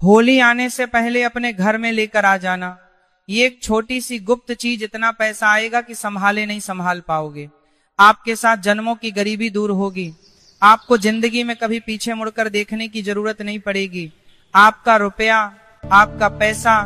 होली आने से पहले अपने घर में लेकर आ जाना। ये एक छोटी सी गुप्त चीज, इतना पैसा आएगा कि संभाले नहीं संभाल पाओगे। आपके साथ जन्मों की गरीबी दूर होगी। आपको जिंदगी में कभी पीछे मुड़कर देखने की जरूरत नहीं पड़ेगी। आपका रुपया, आपका पैसा,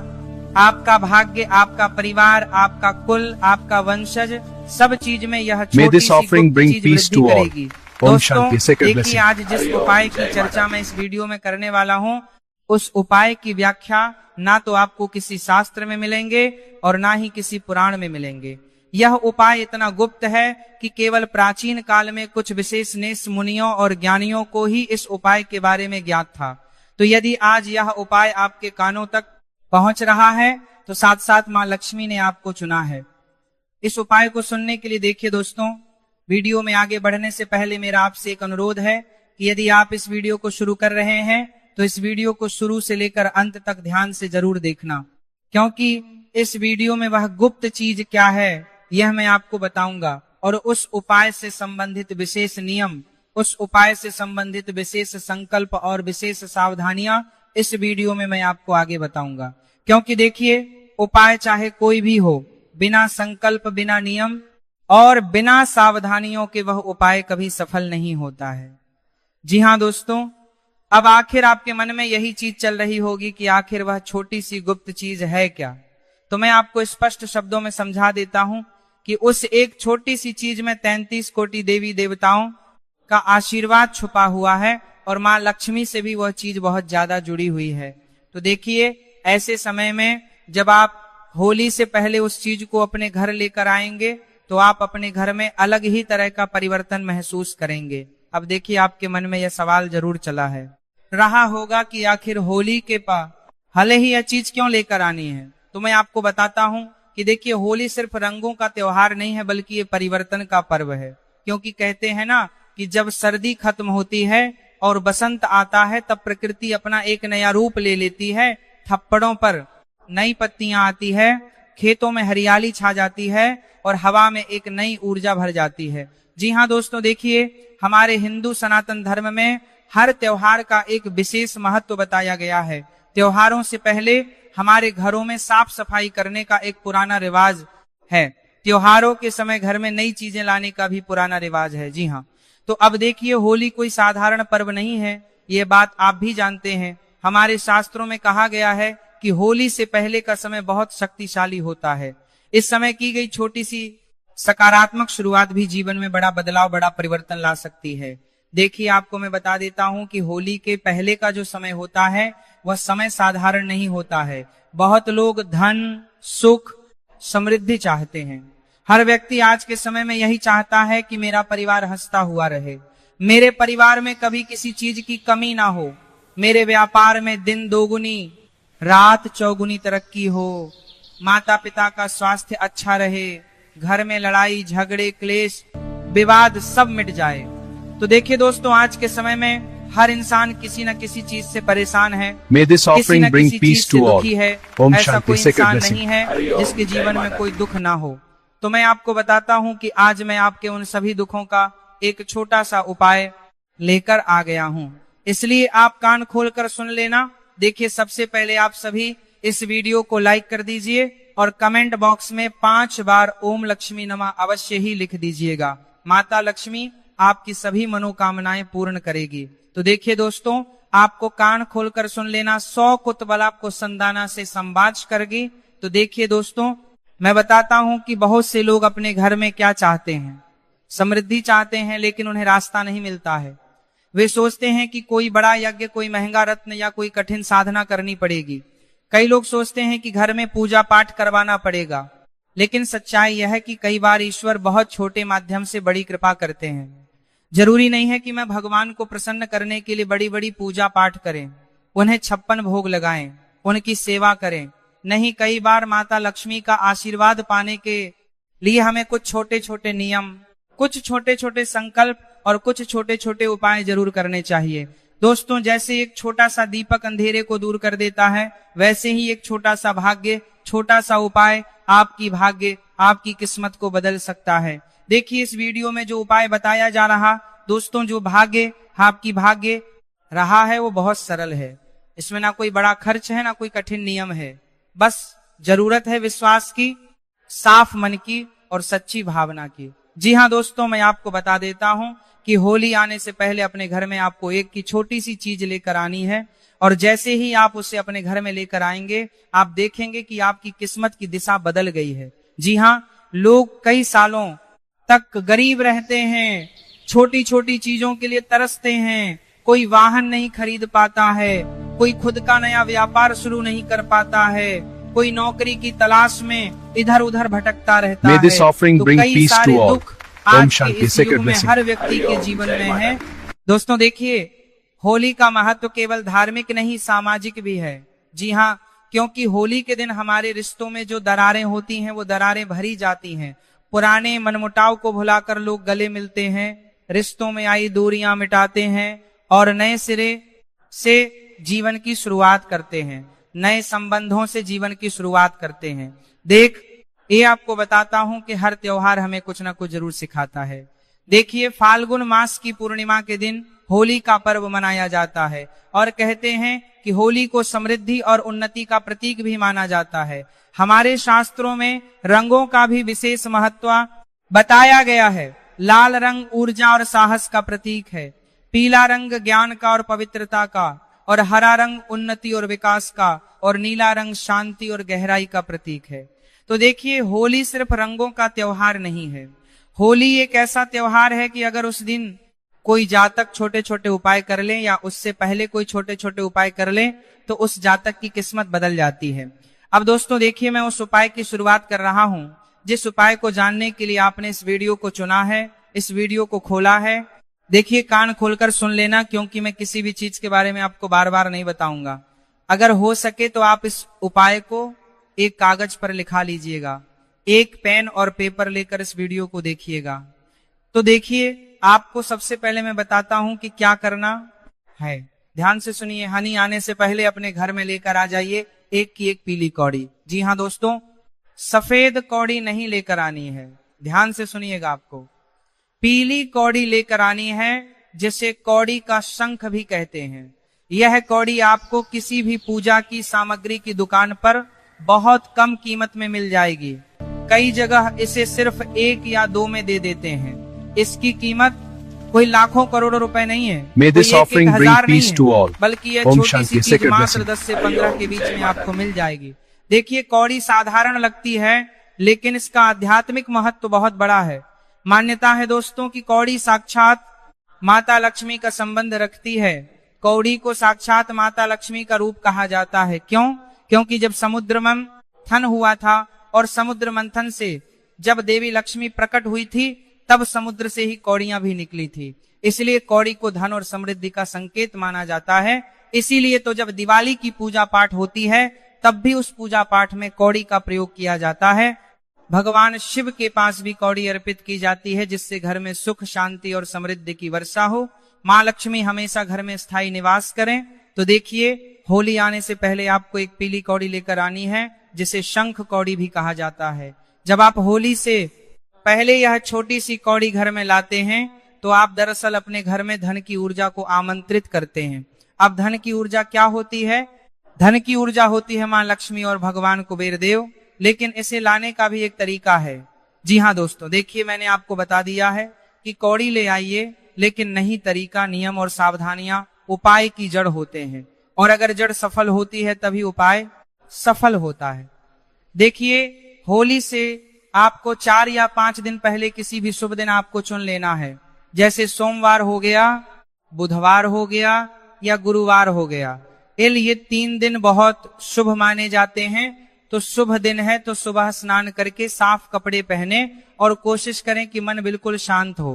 आपका भाग्य, आपका परिवार, आपका कुल, आपका वंशज, सब चीज में यह छोटी सी गुप्त चीज वृद्धि करेगी। दोस्तों देखिए, आज जिस उपाय की चर्चा मैं इस वीडियो में करने वाला हूँ, उस उपाय की व्याख्या ना तो आपको किसी शास्त्र में मिलेंगे और ना ही किसी पुराण में मिलेंगे। यह उपाय इतना गुप्त है कि केवल प्राचीन काल में कुछ विशेष नेस मुनियों और ज्ञानियों को ही इस उपाय के बारे में ज्ञात था। तो यदि आज यह उपाय आपके कानों तक पहुंच रहा है तो साथ साथ मां लक्ष्मी ने आपको चुना है इस उपाय को सुनने के लिए। देखिए दोस्तों, वीडियो में आगे बढ़ने से पहले मेरा आपसे एक अनुरोध है कि यदि आप इस वीडियो को शुरू कर रहे हैं तो इस वीडियो को शुरू से लेकर अंत तक ध्यान से जरूर देखना, क्योंकि इस वीडियो में वह गुप्त चीज क्या है यह मैं आपको बताऊंगा, और उस उपाय से संबंधित विशेष नियम, उस उपाय से संबंधित विशेष संकल्प और विशेष सावधानियां इस वीडियो में मैं आपको आगे बताऊंगा। क्योंकि देखिए, उपाय चाहे कोई भी हो, बिना संकल्प, बिना नियम और बिना सावधानियों के वह उपाय कभी सफल नहीं होता है। जी हाँ दोस्तों, अब आखिर आपके मन में यही चीज चल रही होगी कि आखिर वह छोटी सी गुप्त चीज है क्या। तो मैं आपको स्पष्ट शब्दों में समझा देता हूं कि उस एक छोटी सी चीज में 33 कोटि देवी देवताओं का आशीर्वाद छुपा हुआ है और मां लक्ष्मी से भी वह चीज बहुत ज्यादा जुड़ी हुई है। तो देखिए, ऐसे समय में जब आप होली से पहले उस चीज को अपने घर लेकर आएंगे तो आप अपने घर में अलग ही तरह का परिवर्तन महसूस करेंगे। अब देखिए, आपके मन में यह सवाल जरूर चला है रहा होगा कि आखिर होली के हले ही यह चीज क्यों लेकर आनी है। तो मैं आपको बताता हूं कि देखिए, होली सिर्फ रंगों का त्योहार नहीं है, बल्कि ये परिवर्तन का पर्व है। क्योंकि कहते हैं ना कि जब सर्दी खत्म होती है और बसंत आता है तब प्रकृति अपना एक नया रूप ले लेती है। थप्पड़ों पर नई पत्तियां आती है, खेतों में हरियाली छा जाती है और हवा में एक नई ऊर्जा भर जाती है। जी हाँ दोस्तों, देखिए, हमारे हिंदू सनातन धर्म में हर त्योहार का एक विशेष महत्व बताया गया है। त्योहारों से पहले हमारे घरों में साफ सफाई करने का एक पुराना रिवाज है। त्योहारों के समय घर में नई चीजें लाने का भी पुराना रिवाज है। जी हाँ, तो अब देखिए, होली कोई साधारण पर्व नहीं है, ये बात आप भी जानते हैं। हमारे शास्त्रों में कहा गया है कि होली से पहले का समय बहुत शक्तिशाली होता है। इस समय की गई छोटी सी सकारात्मक शुरुआत भी जीवन में बड़ा बदलाव, बड़ा परिवर्तन ला सकती है। देखिए, आपको मैं बता देता हूं कि होली के पहले का जो समय होता है वह समय साधारण नहीं होता है। बहुत लोग धन, सुख, समृद्धि चाहते हैं। हर व्यक्ति आज के समय में यही चाहता है कि मेरा परिवार हंसता हुआ रहे, मेरे परिवार में कभी किसी चीज की कमी ना हो, मेरे व्यापार में दिन दोगुनी रात चौगुनी तरक्की हो, माता पिता का स्वास्थ्य अच्छा रहे, घर में लड़ाई झगड़े क्लेश विवाद सब मिट जाए। तो देखिए दोस्तों, आज के समय में हर इंसान किसी न किसी चीज से परेशान है, किसी न किसी चीज से दुखी है। ऐसा कोई इंसान नहीं है जिसके जीवन में कोई दुख ना हो। तो मैं आपको बताता हूं कि आज मैं आपके उन सभी दुखों का एक छोटा सा उपाय लेकर आ गया हूं, इसलिए आप कान खोलकर सुन लेना। देखिए, सबसे पहले आप सभी इस वीडियो को लाइक कर दीजिए और कमेंट बॉक्स में 5 बार ओम लक्ष्मी नमः अवश्य ही लिख दीजिएगा। माता लक्ष्मी आपकी सभी मनोकामनाएं पूर्ण करेगी। तो देखिए दोस्तों, आपको कान खोलकर सुन लेना। 100 कुतबल आपको संदाना से संवाच करेगी। तो देखिए दोस्तों, मैं बताता हूं कि बहुत से लोग अपने घर में क्या चाहते हैं, समृद्धि चाहते हैं, लेकिन उन्हें रास्ता नहीं मिलता है। वे सोचते हैं कि कोई बड़ा यज्ञ, कोई महंगा रत्न या कोई कठिन साधना करनी पड़ेगी। कई लोग सोचते हैं कि घर में पूजा पाठ करवाना पड़ेगा, लेकिन सच्चाई यह है कि कई बार ईश्वर बहुत छोटे माध्यम से बड़ी कृपा करते हैं। जरूरी नहीं है कि मैं भगवान को प्रसन्न करने के लिए बड़ी बड़ी पूजा पाठ करें, उन्हें 56 भोग लगाएं, उनकी सेवा करें। नहीं, कई बार माता लक्ष्मी का आशीर्वाद पाने के लिए हमें कुछ छोटे छोटे नियम, कुछ छोटे छोटे संकल्प और कुछ छोटे छोटे उपाय जरूर करने चाहिए। दोस्तों, जैसे एक छोटा सा दीपक अंधेरे को दूर कर देता है, वैसे ही एक छोटा सा भाग्य, छोटा सा उपाय आपकी भाग्य, आपकी किस्मत को बदल सकता है। देखिए, इस वीडियो में जो उपाय बताया जा रहा दोस्तों, जो भाग्य आपकी भाग्य रहा है वो बहुत सरल है। इसमें ना कोई बड़ा खर्च है, ना कोई कठिन नियम है। बस जरूरत है विश्वास की, साफ मन की और सच्ची भावना की। जी हाँ दोस्तों, मैं आपको बता देता हूं कि होली आने से पहले अपने घर में आपको एक की छोटी सी चीज लेकर आनी है, और जैसे ही आप उसे अपने घर में लेकर आएंगे, आप देखेंगे कि आपकी किस्मत की दिशा बदल गई है। जी हाँ, लोग कई सालों तक गरीब रहते हैं, छोटी छोटी चीजों के लिए तरसते हैं, कोई वाहन नहीं खरीद पाता है, कोई खुद का नया व्यापार शुरू नहीं कर पाता है, कोई नौकरी की तलाश में इधर उधर भटकता रहता है। तो कई सारे दुख आज के इस युग में हर व्यक्ति के जीवन में है। दोस्तों देखिए, होली का महत्व केवल धार्मिक नहीं, सामाजिक भी है। जी हाँ, क्योंकि होली के दिन हमारे रिश्तों में जो दरारें होती हैं वो दरारें भरी जाती हैं। पुराने मनमुटाव को भुलाकर लोग गले मिलते हैं, रिश्तों में आई दूरियां मिटाते हैं और नए सिरे से जीवन की शुरुआत करते हैं, नए संबंधों से जीवन की शुरुआत करते हैं। देख, ये आपको बताता हूं कि हर त्योहार हमें कुछ ना कुछ जरूर सिखाता है। देखिए, फाल्गुन मास की पूर्णिमा के दिन होली का पर्व मनाया जाता है और कहते हैं कि होली को समृद्धि और उन्नति का प्रतीक भी माना जाता है। हमारे शास्त्रों में रंगों का भी विशेष महत्व बताया गया है। लाल रंग ऊर्जा और साहस का प्रतीक है, पीला रंग ज्ञान का और पवित्रता का, और हरा रंग उन्नति और विकास का, और नीला रंग शांति और गहराई का प्रतीक है। तो देखिए, होली सिर्फ रंगों का त्योहार नहीं है। होली एक ऐसा त्योहार है कि अगर उस दिन कोई जातक छोटे छोटे उपाय कर ले या उससे पहले कोई छोटे छोटे उपाय कर ले तो उस जातक की किस्मत बदल जाती है। अब दोस्तों देखिए, मैं उस उपाय की शुरुआत कर रहा हूं जिस उपाय को जानने के लिए आपने इस वीडियो को चुना है, इस वीडियो को खोला है। देखिए, कान खोलकर सुन लेना, क्योंकि मैं किसी भी चीज के बारे में आपको बार बार नहीं बताऊंगा। अगर हो सके तो आप इस उपाय को एक कागज पर लिखा लीजिएगा, एक पेन और पेपर लेकर इस वीडियो को देखिएगा। तो देखिए, आपको सबसे पहले मैं बताता हूं कि क्या करना है। ध्यान से सुनिए। हनी आने से पहले अपने घर में लेकर आ जाइए एक की एक पीली कौड़ी। जी हाँ दोस्तों, सफेद कौड़ी नहीं लेकर आनी है, ध्यान से सुनिएगा। आपको पीली कौड़ी लेकर आनी है, जिसे कौड़ी का शंख भी कहते हैं। यह कौड़ी आपको किसी भी पूजा की सामग्री की दुकान पर बहुत कम कीमत में मिल जाएगी। कई जगह इसे सिर्फ 1 या 2 में दे देते हैं। इसकी कीमत कोई लाखों करोड़ों रुपए नहीं है, कोई 1,000 नहीं है, बल्कि यह छोटी सी चीज मात्र 10 से 15 के बीच में आपको मिल जाएगी। देखिए, कौड़ी साधारण लगती है, लेकिन इसका आध्यात्मिक महत्व बहुत बड़ा है। मान्यता है दोस्तों कि कौड़ी साक्षात माता लक्ष्मी का संबंध रखती है। कौड़ी को साक्षात माता लक्ष्मी का रूप कहा जाता है। क्यों? क्योंकि जब समुद्र मंथन हुआ था और समुद्र मंथन से जब देवी लक्ष्मी प्रकट हुई थी, तब समुद्र से ही कौड़ियां भी निकली थी। इसलिए कौड़ी को धन और समृद्धि का संकेत माना जाता है। इसीलिए तो जब दिवाली की पूजा पाठ होती है, तब भी उस पूजा पाठ में कौड़ी का प्रयोग किया जाता है। भगवान शिव के पास भी कौड़ी अर्पित की जाती है, जिससे घर में सुख, शांति और समृद्धि की वर्षा हो। माँ लक्ष्मी हमेशा घर में स्थायी निवास करें। तो देखिए, होली आने से पहले आपको एक पीली कौड़ी लेकर आनी है, जिसे शंख कौड़ी भी कहा जाता है। जब आप होली से पहले यह छोटी सी कौड़ी घर में लाते हैं, तो आप दरअसल अपने घर में धन की ऊर्जा को आमंत्रित करते हैं। अब धन की ऊर्जा क्या होती है? धन की ऊर्जा होती है माँ लक्ष्मी और भगवान कुबेर देव, लेकिन इसे लाने का भी एक तरीका है। जी हाँ दोस्तों, देखिए, मैंने आपको बता दिया है कि कौड़ी ले आइए, लेकिन नहीं तरीका, नियम और सावधानियां उपाय की जड़ होते हैं, और अगर जड़ सफल होती है तभी उपाय सफल होता है। देखिए, होली से आपको 4 या 5 दिन पहले किसी भी शुभ दिन आपको चुन लेना है। जैसे सोमवार हो गया, बुधवार हो गया या गुरुवार हो गया। ये 3 दिन बहुत शुभ माने जाते हैं। तो शुभ दिन है तो सुबह स्नान करके साफ कपड़े पहने और कोशिश करें कि मन बिल्कुल शांत हो,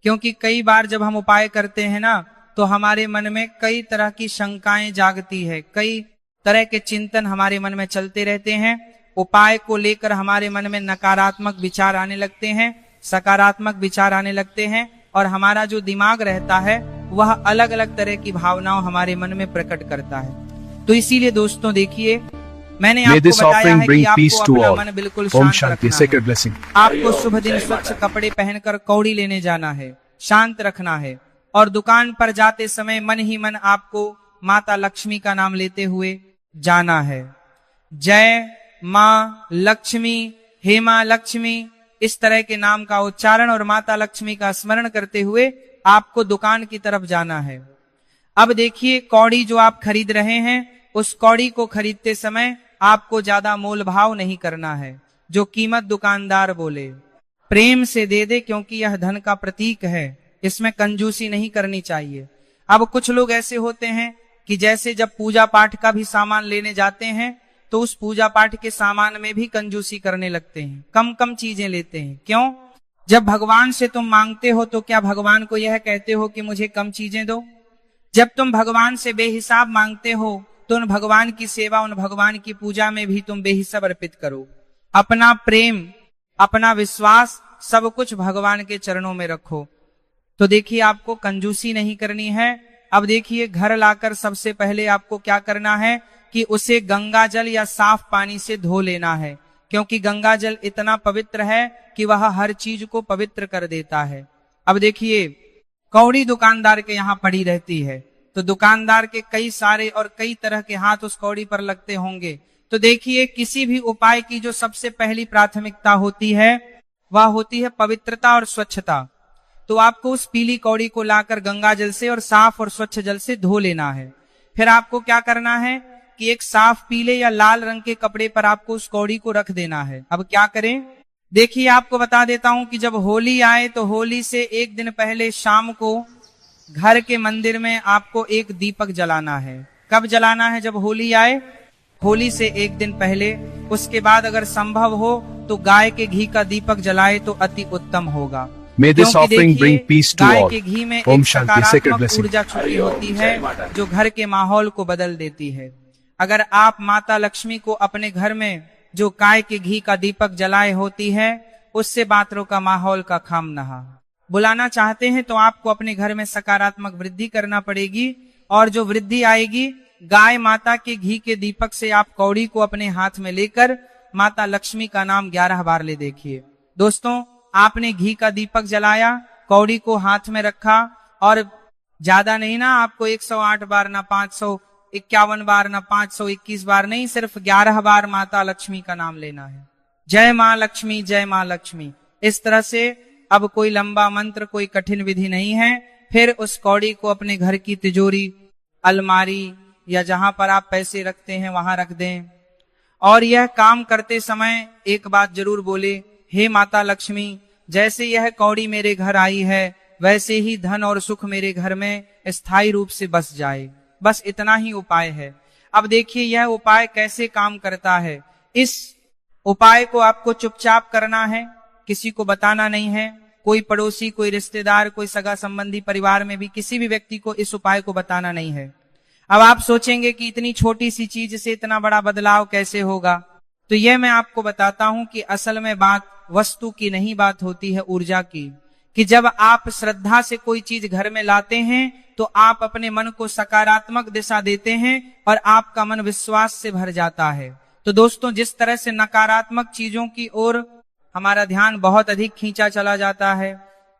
क्योंकि कई बार जब हम उपाय करते हैं ना, तो हमारे मन में कई तरह की शंकाएं जागती है, कई तरह के चिंतन हमारे मन में चलते रहते हैं। उपाय को लेकर हमारे मन में नकारात्मक विचार आने लगते हैं, सकारात्मक विचार आने लगते हैं, और हमारा जो दिमाग रहता है वह अलग अलग तरह की भावनाओं हमारे मन में प्रकट करता है। तो इसीलिए दोस्तों देखिए, मैंने आपको बताया है कि आपको अपना मन बिल्कुल शांत रखना है। आपको शुभ दिन स्वच्छ कपड़े पहनकर कौड़ी लेने जाना है, शांत रखना है, और दुकान पर जाते समय मन ही मन आपको माता लक्ष्मी का नाम लेते हुए जाना है। जय माँ लक्ष्मी, हे माँ लक्ष्मी, इस तरह के नाम का उच्चारण और माता लक्ष्मी का स्मरण करते हुए आपको दुकान की तरफ जाना है। अब देखिए, कौड़ी जो आप खरीद रहे हैं, उस कौड़ी को खरीदते समय आपको ज्यादा मोल भाव नहीं करना है। जो कीमत दुकानदार बोले प्रेम से दे दे, क्योंकि यह धन का प्रतीक है, इसमें कंजूसी नहीं करनी चाहिए। अब कुछ लोग ऐसे होते हैं कि जैसे जब पूजा पाठ का भी सामान लेने जाते हैं तो उस पूजा पाठ के सामान में भी कंजूसी करने लगते हैं, कम कम चीजें लेते हैं। क्यों? जब भगवान से तुम मांगते हो तो क्या भगवान को यह कहते हो कि मुझे कम चीजें दो? जब तुम भगवान से बेहिसाब मांगते हो तो उन भगवान की सेवा, उन भगवान की पूजा में भी तुम बेहिसाब अर्पित करो। अपना प्रेम, अपना विश्वास, सब कुछ भगवान के चरणों में रखो। तो देखिए, आपको कंजूसी नहीं करनी है। अब देखिए, घर लाकर सबसे पहले आपको क्या करना है कि उसे गंगा जल या साफ पानी से धो लेना है, क्योंकि गंगा जल इतना पवित्र है कि वह हर चीज को पवित्र कर देता है। अब देखिए, कौड़ी दुकानदार के यहाँ पड़ी रहती है, तो दुकानदार के कई सारे और कई तरह के हाथ उस कौड़ी पर लगते होंगे। तो देखिए, किसी भी उपाय की जो सबसे पहली प्राथमिकता होती है वह होती है पवित्रता और स्वच्छता। तो आपको उस पीली कौड़ी को लाकर गंगा जल से और साफ और स्वच्छ जल से धो लेना है। फिर आपको क्या करना है कि एक साफ पीले या लाल रंग के कपड़े पर आपको उस कौड़ी को रख देना है। अब क्या करें? देखिए, आपको बता देता हूं कि जब होली आए तो होली से एक दिन पहले शाम को घर के मंदिर में आपको एक दीपक जलाना है। कब जलाना है? जब होली आए, होली से एक दिन पहले। उसके बाद अगर संभव हो तो गाय के घी का दीपक जलाए तो अति उत्तम होगा। May this offering bring peace to guy all. के घी में ओम एक शांति, sacred सकारात्मक blessing. ऊर्जा छुपी होती है जो घर के माहौल को बदल देती है। अगर आप माता लक्ष्मी को अपने घर में जो गाय के घी का दीपक जलाए होती है, उससे बातों का माहौल का खाम नहा बुलाना चाहते हैं तो आपको अपने घर में सकारात्मक वृद्धि करना पड़ेगी। और जो वृद्धि आएगी, गाय माता के घी के दीपक से आप कौड़ी को अपने हाथ में लेकर माता लक्ष्मी का नाम 11 बार ले देखिए। दोस्तों, आपने घी का दीपक जलाया, कौड़ी को हाथ में रखा और ज्यादा नहीं ना, आपको 108 बार ना 551 बार ना 521 बार नहीं, सिर्फ 11 बार माता लक्ष्मी का नाम लेना है। जय माँ लक्ष्मी, जय माँ लक्ष्मी। इस तरह से अब कोई लंबा मंत्र, कोई कठिन विधि नहीं है। फिर उस कौड़ी को अपने घर की तिजोरी, अलमारी या जहां पर आप पैसे रखते हैं वहां रख दें। और यह काम करते समय एक बात जरूर बोले, हे माता लक्ष्मी, जैसे यह कौड़ी मेरे घर आई है वैसे ही धन और सुख मेरे घर में स्थायी रूप से बस जाए। बस इतना ही उपाय है। अब देखिए, यह उपाय कैसे काम करता है। इस उपाय को आपको चुपचाप करना है, किसी को बताना नहीं है। कोई पड़ोसी, कोई रिश्तेदार, कोई सगा संबंधी, परिवार में भी किसी भी व्यक्ति को इस उपाय को बताना नहीं है। अब आप सोचेंगे कि इतनी छोटी सी चीज से इतना बड़ा बदलाव कैसे होगा? तो यह मैं आपको बताता हूं कि असल में बात वस्तु की नहीं, बात होती है ऊर्जा की। कि जब आप श्रद्धा से कोई चीज घर में लाते हैं तो आप अपने मन को सकारात्मक दिशा देते हैं और आपका मन विश्वास से भर जाता है। तो दोस्तों, जिस तरह से नकारात्मक चीजों की ओर हमारा ध्यान बहुत अधिक खींचा चला जाता है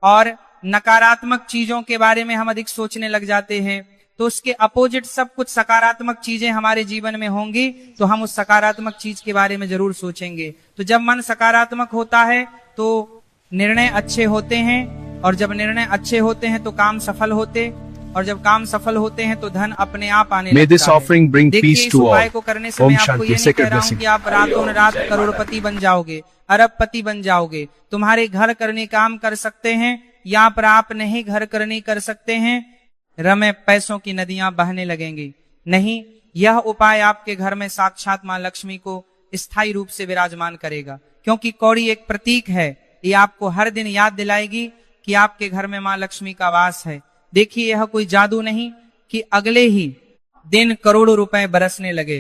और नकारात्मक चीजों के बारे में हम अधिक सोचने लग जाते हैं, तो उसके अपोजिट सब कुछ सकारात्मक चीजें हमारे जीवन में होंगी, तो हम उस सकारात्मक चीज के बारे में जरूर सोचेंगे। तो जब मन सकारात्मक होता है तो निर्णय अच्छे होते हैं, और जब निर्णय अच्छे होते हैं तो काम सफल होते, और जब काम सफल होते हैं तो धन अपने आप आने लगता है। May this offering bring peace to all. उपाय को करने से मैं आपको ये नहीं कह रहा हूँ कि आप रातों रात करोड़पति बन जाओगे, अरबपति बन जाओगे। तुम्हारे घर करने काम कर सकते हैं, यहाँ पर आप नहीं घर करने कर सकते हैं, रमे पैसों की नदियां बहने लगेंगी। नहीं, यह उपाय आपके घर में साक्षात मां लक्ष्मी को स्थायी रूप से विराजमान करेगा, क्योंकि कौड़ी एक प्रतीक है। ये आपको हर दिन याद दिलाएगी कि आपके घर में मां लक्ष्मी का वास है। देखिए, यह कोई जादू नहीं कि अगले ही दिन करोड़ों रुपए बरसने लगे,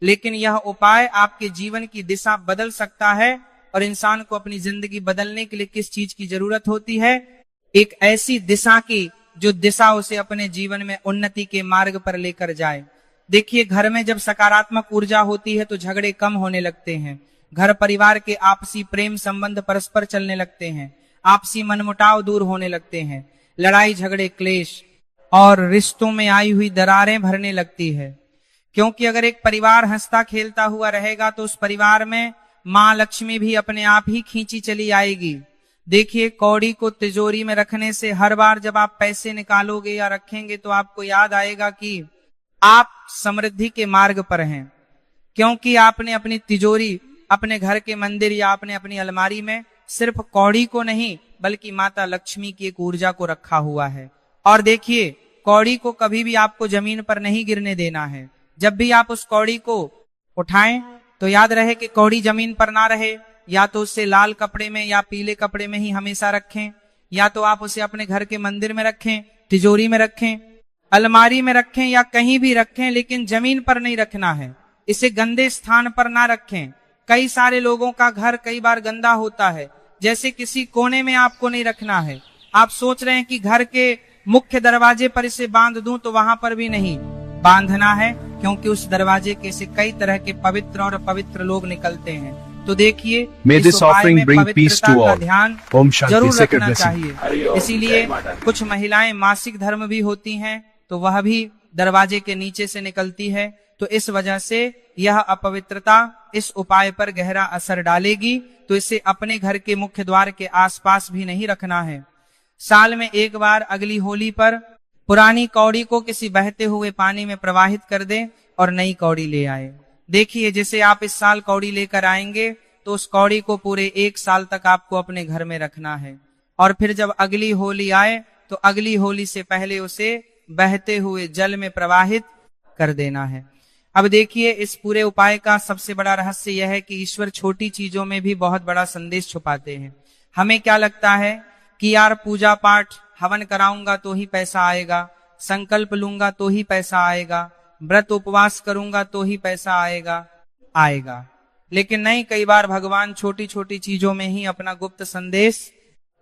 लेकिन यह उपाय आपके जीवन की दिशा बदल सकता है। और इंसान को अपनी जिंदगी बदलने के लिए किस चीज की जरूरत होती है? एक ऐसी दिशा की जो दिशा उसे अपने जीवन में उन्नति के मार्ग पर लेकर जाए। देखिए, घर में जब सकारात्मक ऊर्जा होती है तो झगड़े कम होने लगते हैं, घर परिवार के आपसी प्रेम संबंध परस्पर चलने लगते हैं, आपसी मनमुटाव दूर होने लगते हैं, लड़ाई झगड़े क्लेश और रिश्तों में आई हुई दरारें भरने लगती है। क्योंकि अगर एक परिवार हंसता खेलता हुआ रहेगा तो उस परिवार में मां लक्ष्मी भी अपने आप ही खींची चली आएगी। देखिए, कौड़ी को तिजोरी में रखने से हर बार जब आप पैसे निकालोगे या रखेंगे तो आपको याद आएगा कि आप समृद्धि के मार्ग पर हैं, क्योंकि आपने अपनी तिजोरी, अपने घर के मंदिर या आपने अपनी अलमारी में सिर्फ कौड़ी को नहीं बल्कि माता लक्ष्मी की एक ऊर्जा को रखा हुआ है। और देखिए, कौड़ी को कभी भी आपको जमीन पर नहीं गिरने देना है। जब भी आप उस कौड़ी को उठाएं तो याद रहे कि कौड़ी जमीन पर ना रहे, या तो उसे लाल कपड़े में या पीले कपड़े में ही हमेशा रखें, या तो आप उसे अपने घर के मंदिर में रखें, तिजोरी में रखें, अलमारी में रखें या कहीं भी रखें, लेकिन जमीन पर नहीं रखना है। इसे गंदे स्थान पर ना रखें। कई सारे लोगों का घर कई बार गंदा होता है, जैसे किसी कोने में आपको नहीं रखना है। आप सोच रहे हैं कि घर के मुख्य दरवाजे पर इसे बांध दूं, तो वहां पर भी नहीं बांधना है, क्योंकि उस दरवाजे के से कई तरह के पवित्र और अपवित्र लोग निकलते हैं। तो देखिए, May इस this उपाय offering में bring peace पवित्रता to का all. ध्यान ओम शांति, जरूर sacred रखना blessing. चाहिए। इसीलिए कुछ महिलाएं मासिक धर्म भी होती हैं, तो वह भी दरवाजे के नीचे से निकलती है। तो इस वजह से यह अपवित्रता इस उपाय पर गहरा असर डालेगी। तो इसे अपने घर के मुख्य द्वार के आसपास भी नहीं रखना है। साल में एक बार अगली होली पर पुरानी कौड़ी को किसी बहते हुए पानी में प्रवाहित कर दें और नई कौड़ी ले आए। देखिए, जैसे आप इस साल कौड़ी लेकर आएंगे तो उस कौड़ी को पूरे 1 साल तक आपको अपने घर में रखना है। और फिर जब अगली होली आए तो अगली होली से पहले उसे बहते हुए जल में प्रवाहित कर देना है। अब देखिए, इस पूरे उपाय का सबसे बड़ा रहस्य यह है कि ईश्वर छोटी चीजों में भी बहुत बड़ा संदेश छुपाते हैं। हमें क्या लगता है कि यार पूजा पाठ हवन कराऊंगा तो ही पैसा आएगा, संकल्प लूंगा तो ही पैसा आएगा, व्रत उपवास करूंगा तो ही पैसा आएगा। लेकिन नहीं, कई बार भगवान छोटी छोटी चीजों में ही अपना गुप्त संदेश,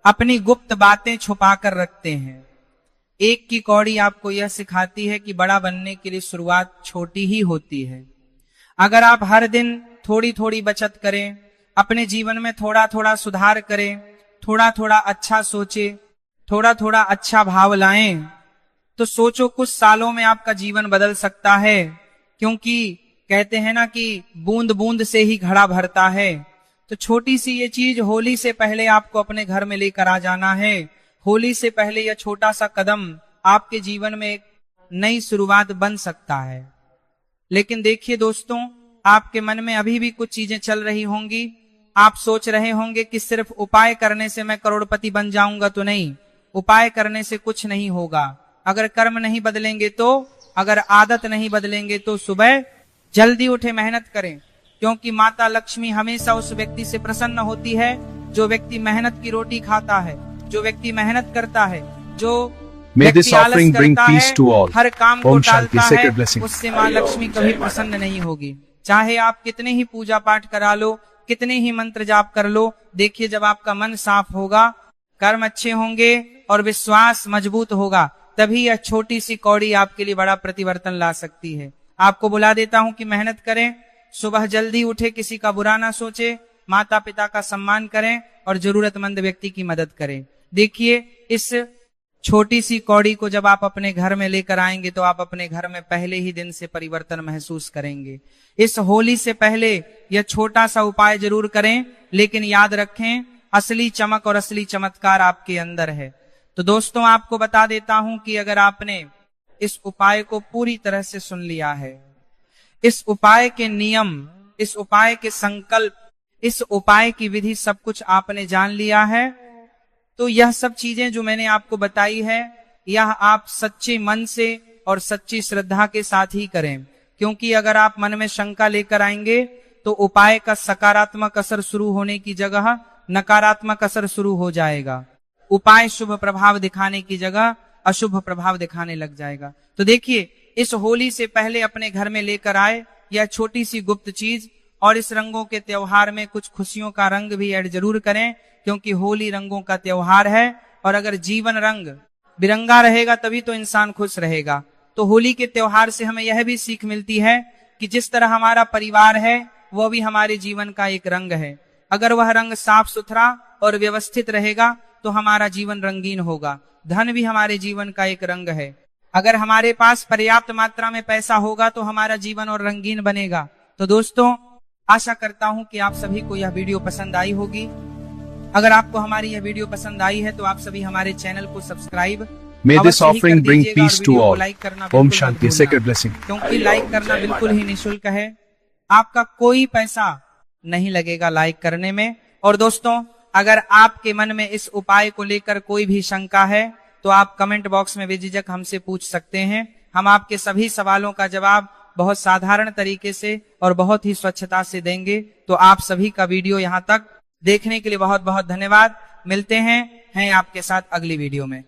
अपनी गुप्त बातें छुपा कर रखते हैं। एक की कौड़ी आपको यह सिखाती है कि बड़ा बनने के लिए शुरुआत छोटी ही होती है। अगर आप हर दिन थोड़ी थोड़ी बचत करें, अपने जीवन में थोड़ा थोड़ा सुधार करें, थोड़ा थोड़ा अच्छा सोचे, थोड़ा थोड़ा अच्छा भाव लाएं, तो सोचो कुछ सालों में आपका जीवन बदल सकता है। क्योंकि कहते हैं ना कि बूंद बूंद से ही घड़ा भरता है। तो छोटी सी ये चीज होली से पहले आपको अपने घर में लेकर आ जाना है। होली से पहले यह छोटा सा कदम आपके जीवन में एक नई शुरुआत बन सकता है। लेकिन देखिए दोस्तों, आपके मन में अभी भी कुछ चीजें चल रही होंगी। आप सोच रहे होंगे कि सिर्फ उपाय करने से मैं करोड़पति बन जाऊंगा। तो नहीं, उपाय करने से कुछ नहीं होगा। अगर कर्म नहीं बदलेंगे तो, अगर आदत नहीं बदलेंगे तो सुबह जल्दी उठे, मेहनत करें। क्योंकि माता लक्ष्मी हमेशा उस व्यक्ति से प्रसन्न होती है जो व्यक्ति मेहनत की रोटी खाता है, जो व्यक्ति मेहनत करता है, जो May this व्यक्ति आलस offering bring करता peace है, to all. हर काम को ओम शांति, टालता है, sacred blessing. उससे माँ लक्ष्मी कभी प्रसन्न नहीं होगी। चाहे आप कितने ही पूजा पाठ करा लो, कितने ही मंत्र जाप कर लो, देखिए जब आपका मन साफ होगा, कर्म अच्छे होंगे और विश्वास मजबूत होगा, तभी यह छोटी सी कौड़ी आपके लिए बड़ा परिवर्तन ला सकती है। आपको बुला देता हूं कि मेहनत करें, सुबह जल्दी उठे, किसी का बुरा ना सोचे, माता पिता का सम्मान करें और जरूरतमंद व्यक्ति की मदद करें। देखिए, इस छोटी सी कौड़ी को जब आप अपने घर में लेकर आएंगे तो आप अपने घर में पहले ही दिन से परिवर्तन महसूस करेंगे। इस होली से पहले यह छोटा सा उपाय जरूर करें, लेकिन याद रखें असली चमक और असली चमत्कार आपके अंदर है। तो दोस्तों, आपको बता देता हूं कि अगर आपने इस उपाय को पूरी तरह से सुन लिया है, इस उपाय के नियम, इस उपाय के संकल्प, इस उपाय की विधि सब कुछ आपने जान लिया है, तो यह सब चीजें जो मैंने आपको बताई है, यह आप सच्चे मन से और सच्ची श्रद्धा के साथ ही करें। क्योंकि अगर आप मन में शंका लेकर आएंगे तो उपाय का सकारात्मक असर शुरू होने की जगह नकारात्मक असर शुरू हो जाएगा। उपाय शुभ प्रभाव दिखाने की जगह अशुभ प्रभाव दिखाने लग जाएगा। तो देखिए, इस होली से पहले अपने घर में लेकर आए यह छोटी सी गुप्त चीज, और इस रंगों के त्योहार में कुछ खुशियों का रंग भी ऐड जरूर करें, क्योंकि होली रंगों का त्योहार है। और अगर जीवन रंग बिरंगा रहेगा तभी तो इंसान खुश रहेगा। तो होली के त्योहार से हमें यह भी सीख मिलती है कि जिस तरह हमारा परिवार है वह भी हमारे जीवन का एक रंग है। अगर वह रंग साफ सुथरा और व्यवस्थित रहेगा तो हमारा जीवन रंगीन होगा। धन भी हमारे जीवन का एक रंग है। अगर हमारे पास पर्याप्त मात्रा में पैसा होगा तो हमारा जीवन और रंगीन बनेगा। तो दोस्तों, आशा करता हूं कि आप सभी को यह वीडियो पसंद आई होगी। अगर आपको हमारी यह वीडियो पसंद आई है तो आप सभी हमारे चैनल को सब्सक्राइब May this अवश्य ही कर offering bring दीजिएगा और peace to वीडियो को all. लाइक करना Om बिल्कुल मत Shanti. भूलना, Sacred blessing. क्योंकि लाइक करना बिल्कुल ही निःशुल्क है। आपका कोई पैसा नहीं लगेगा लाइक करने में। और दोस्तों, अगर आपके मन में इस उपाय को लेकर कोई भी शंका है तो आप कमेंट बॉक्स में बेझिझक हमसे पूछ सकते हैं। हम आपके सभी सवालों का जवाब बहुत साधारण तरीके से और बहुत ही स्वच्छता से देंगे। तो आप सभी का वीडियो यहाँ तक देखने के लिए बहुत बहुत धन्यवाद। मिलते हैं आपके साथ अगली वीडियो में।